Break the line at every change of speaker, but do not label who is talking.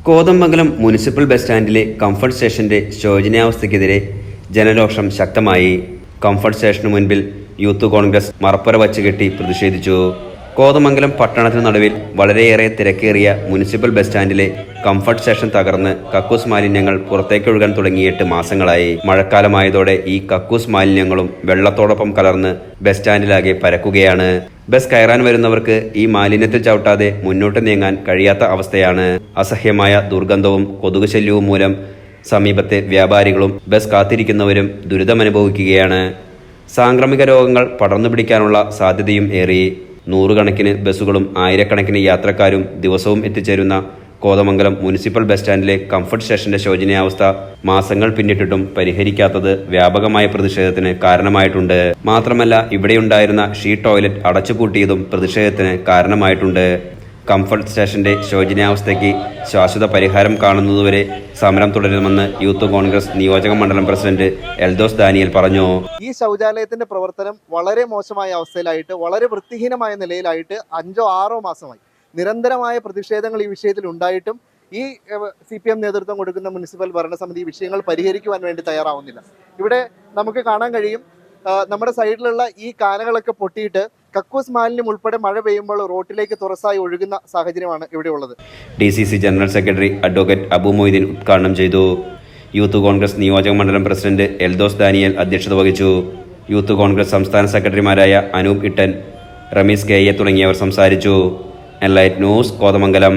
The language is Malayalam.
കോതമംഗലം മുനിസിപ്പൽ ബസ് സ്റ്റാൻഡിലെ കംഫർട്ട് സ്റ്റേഷന്റെ ശോചനീയാവസ്ഥയ്ക്കെതിരെ ജനരോഷം ശക്തമായി. കംഫർട്ട് സ്റ്റേഷന് മുൻപിൽ യൂത്ത് കോൺഗ്രസ് മറപ്പുര വച്ചുകെട്ടി പ്രതിഷേധിച്ചു. കോതമംഗലം പട്ടണത്തിനു നടുവിൽ വളരെയേറെ തിരക്കേറിയ മുനിസിപ്പൽ ബസ് സ്റ്റാൻഡിലെ കംഫർട്ട് സ്റ്റേഷൻ തകർന്ന് കക്കൂസ് മാലിന്യങ്ങൾ പുറത്തേക്കൊഴുകാൻ തുടങ്ങിയിട്ട് മാസങ്ങളായി. മഴക്കാലമായതോടെ ഈ കക്കൂസ് മാലിന്യങ്ങളും വെള്ളത്തോടൊപ്പം കലർന്ന് ബസ് സ്റ്റാൻഡിലാകെ പരക്കുകയാണ്. ബസ് കയറാൻ വരുന്നവർക്ക് ഈ മാലിന്യത്തിൽ ചവിട്ടാതെ മുന്നോട്ട് നീങ്ങാൻ കഴിയാത്ത അവസ്ഥയാണ്. അസഹ്യമായ ദുർഗന്ധവും കൊതുക് ശല്യവും മൂലം സമീപത്തെ വ്യാപാരികളും ബസ് കാത്തിരിക്കുന്നവരും ദുരിതമനുഭവിക്കുകയാണ്. സാംക്രമിക രോഗങ്ങൾ പടർന്നു പിടിക്കാനുള്ള സാധ്യതയും ഏറി. നൂറുകണക്കിന് ബസ്സുകളും ആയിരക്കണക്കിന് യാത്രക്കാരും ദിവസവും എത്തിച്ചേരുന്ന കോതമംഗലം മുനിസിപ്പൽ ബസ് സ്റ്റാൻഡിലെ കംഫർട്ട് സ്റ്റേഷന്റെ ശോചനീയാവസ്ഥ മാസങ്ങൾ പിന്നിട്ടിട്ടും പരിഹരിക്കാത്തത് വ്യാപകമായ പ്രതിഷേധത്തിന് കാരണമായിട്ടുണ്ട്. മാത്രമല്ല, ഇവിടെയുണ്ടായിരുന്ന ഷീറ്റ് ടോയ്ലറ്റ് അടച്ചുപൂട്ടിയതും പ്രതിഷേധത്തിന് കാരണമായിട്ടുണ്ട്. കംഫർട്ട് സ്റ്റേഷന്റെ ശോചനീയാവസ്ഥയ്ക്ക് ശാശ്വത പരിഹാരം കാണുന്നതുവരെ സമരം തുടരുമെന്ന് യൂത്ത് കോൺഗ്രസ് നിയോജക മണ്ഡലം പ്രസിഡന്റ് എൽദോസ് ദാനിയേൽ പറഞ്ഞു.
ഈ ശൗചാലയത്തിന്റെ പ്രവർത്തനം വളരെ മോശമായ അവസ്ഥയിലായിട്ട്, വളരെ വൃത്തിഹീനമായ നിലയിലായിട്ട് 5-6 മാസമായി നിരന്തരമായ പ്രതിഷേധങ്ങൾ ഈ വിഷയത്തിൽ ഉണ്ടായിട്ടും ഈ CPM നേതൃത്വം കൊടുക്കുന്ന മുനിസിപ്പൽ ഭരണസമിതി വിഷയങ്ങൾ പരിഹരിക്കുവാൻ വേണ്ടി തയ്യാറാവുന്നില്ല. ഇവിടെ നമുക്ക് കാണാൻ കഴിയും, നമ്മുടെ സൈഡിലുള്ള ഈ കാനകളൊക്കെ പൊട്ടിയിട്ട് കക്കൂസ് മാലിന്യം ഉൾപ്പെടെ മഴ പെയ്യുമ്പോൾ റോട്ടിലേക്ക് തുറസായി ഒഴുകുന്ന സാഹചര്യമാണ് ഇവിടെ ഉള്ളത്.
DCC general secretary advocate Abu Moideen ഉദ്ഘാടനം ചെയ്തു. യൂത്ത് കോൺഗ്രസ് നിയോജക മണ്ഡലം പ്രസിഡന്റ് എൽദോസ് ദാനിയേൽ അധ്യക്ഷത വഹിച്ചു. യൂത്ത് കോൺഗ്രസ് സംസ്ഥാന സെക്രട്ടറിമാരായ അനൂപ് ഇട്ടൻ, റമീസ് KA തുടങ്ങിയവർ സംസാരിച്ചു. Enlight news, Kothamangalam.